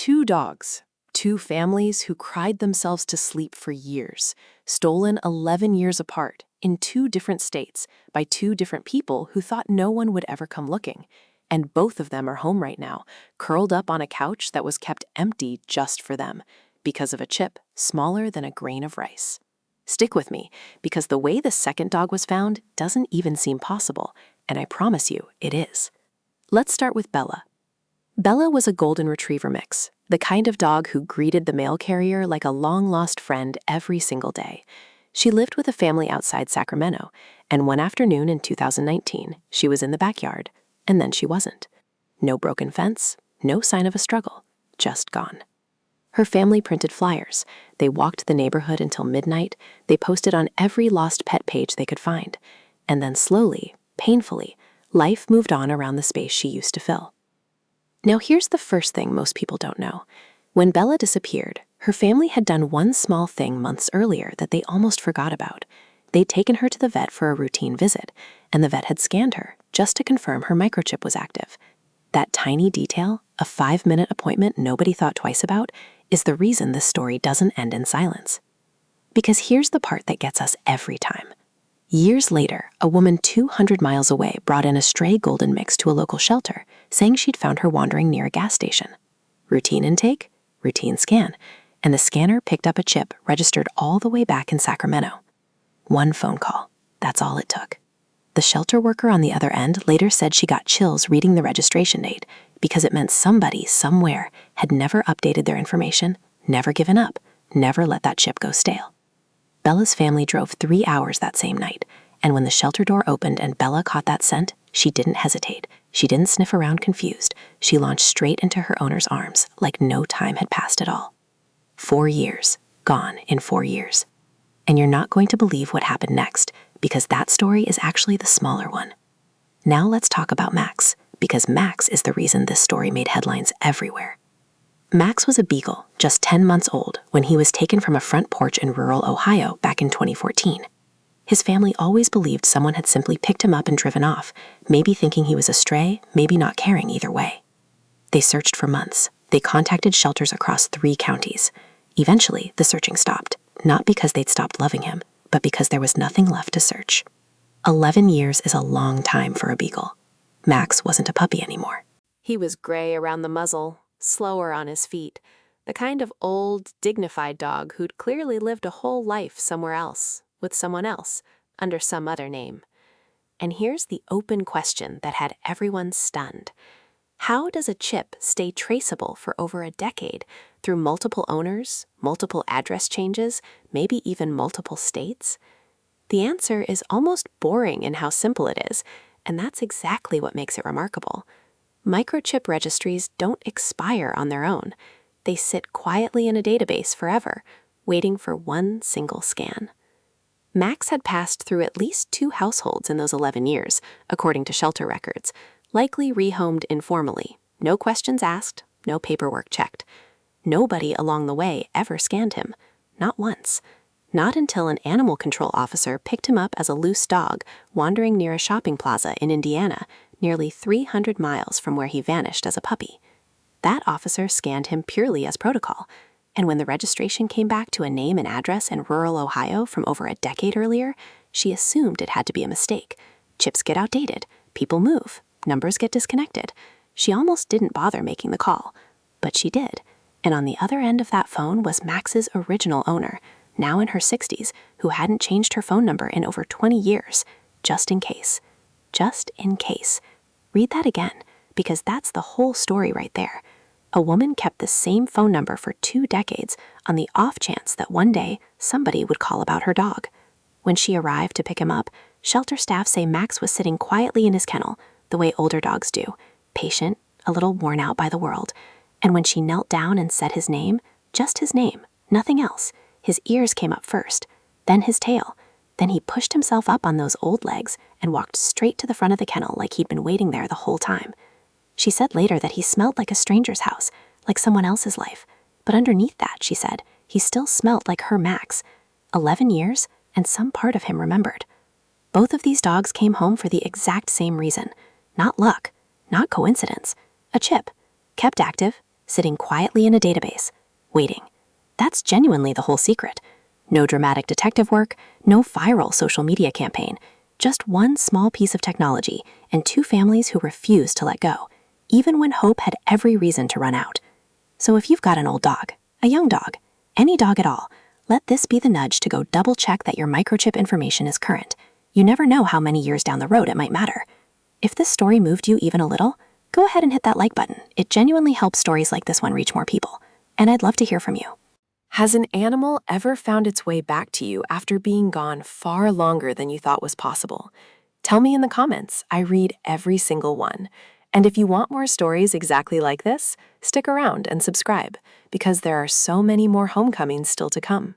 Two dogs, two families who cried themselves to sleep for years, stolen 11 years apart in two different states by two different people who thought no one would ever come looking. And both of them are home right now, curled up on a couch that was kept empty just for them, because of a chip smaller than a grain of rice. Stick with me, because the way the second dog was found doesn't even seem possible, and I promise you it is. Let's start with Bella. Bella was a golden retriever mix, the kind of dog who greeted the mail carrier like a long-lost friend every single day. She lived with a family outside Sacramento, and one afternoon in 2019, she was in the backyard, and then she wasn't. No broken fence, no sign of a struggle, just gone. Her family printed flyers. They walked the neighborhood until midnight. They posted on every lost pet page they could find. And then slowly, painfully, life moved on around the space she used to fill. Now here's the first thing most people don't know. When Bella disappeared, her family had done one small thing months earlier that they almost forgot about. They'd taken her to the vet for a routine visit, and the vet had scanned her just to confirm her microchip was active. That tiny detail, a 5-minute appointment nobody thought twice about, is the reason this story doesn't end in silence. Because here's the part that gets us every time. Years later, a woman 200 miles away brought in a stray golden mix to a local shelter, saying she'd found her wandering near a gas station. Routine intake, routine scan, and the scanner picked up a chip registered all the way back in Sacramento. One phone call, that's all it took. The shelter worker on the other end later said she got chills reading the registration date because it meant somebody somewhere had never updated their information, never given up, never let that chip go stale. Bella's family drove 3 hours that same night, and when the shelter door opened and Bella caught that scent, she didn't hesitate. She didn't sniff around confused. She launched straight into her owner's arms like no time had passed at all. 4 years, gone in 4 years. And you're not going to believe what happened next, because that story is actually the smaller one. Now let's talk about Max, because Max is the reason this story made headlines everywhere. Max was a beagle, just 10 months old, when he was taken from a front porch in rural Ohio back in 2014. His family always believed someone had simply picked him up and driven off, maybe thinking he was a stray, maybe not caring either way. They searched for months. They contacted shelters across 3 counties. Eventually, the searching stopped, not because they'd stopped loving him, but because there was nothing left to search. 11 years is a long time for a beagle. Max wasn't a puppy anymore. He was gray around the muzzle, slower on his feet, the kind of old, dignified dog who'd clearly lived a whole life somewhere else, with someone else, under some other name. And here's the open question that had everyone stunned. How does a chip stay traceable for over a decade through multiple owners, multiple address changes, maybe even multiple states? The answer is almost boring in how simple it is, and that's exactly what makes it remarkable. Microchip registries don't expire on their own. They sit quietly in a database forever, waiting for one single scan. Max had passed through at least 2 households in those 11 years, according to shelter records, likely rehomed informally, no questions asked, no paperwork checked. Nobody along the way ever scanned him, not once. Not until an animal control officer picked him up as a loose dog wandering near a shopping plaza in Indiana, nearly 300 miles from where he vanished as a puppy. That officer scanned him purely as protocol, and when the registration came back to a name and address in rural Ohio from over a decade earlier, she assumed it had to be a mistake. Chips get outdated, people move, numbers get disconnected. She almost didn't bother making the call, but she did. And on the other end of that phone was Max's original owner, now in her 60s, who hadn't changed her phone number in over 20 years, just in case. Just in case. Read that again, because that's the whole story right there. A woman kept the same phone number for 2 decades on the off chance that one day somebody would call about her dog. When she arrived to pick him up, shelter staff say Max was sitting quietly in his kennel, the way older dogs do, patient, a little worn out by the world. And when she knelt down and said his name, just his name, nothing else, his ears came up first, then his tail. Then he pushed himself up on those old legs and walked straight to the front of the kennel like he'd been waiting there the whole time. She said later that he smelled like a stranger's house, like someone else's life. But underneath that, she said, he still smelled like her Max. 11 years, and some part of him remembered. Both of these dogs came home for the exact same reason. Not luck, not coincidence. A chip. Kept active, sitting quietly in a database, waiting. That's genuinely the whole secret. No dramatic detective work, no viral social media campaign, just one small piece of technology and two families who refuse to let go, even when hope had every reason to run out. So if you've got an old dog, a young dog, any dog at all, let this be the nudge to go double-check that your microchip information is current. You never know how many years down the road it might matter. If this story moved you even a little, go ahead and hit that like button. It genuinely helps stories like this one reach more people. And I'd love to hear from you. Has an animal ever found its way back to you after being gone far longer than you thought was possible? Tell me in the comments. I read every single one. And if you want more stories exactly like this, stick around and subscribe, because there are so many more homecomings still to come.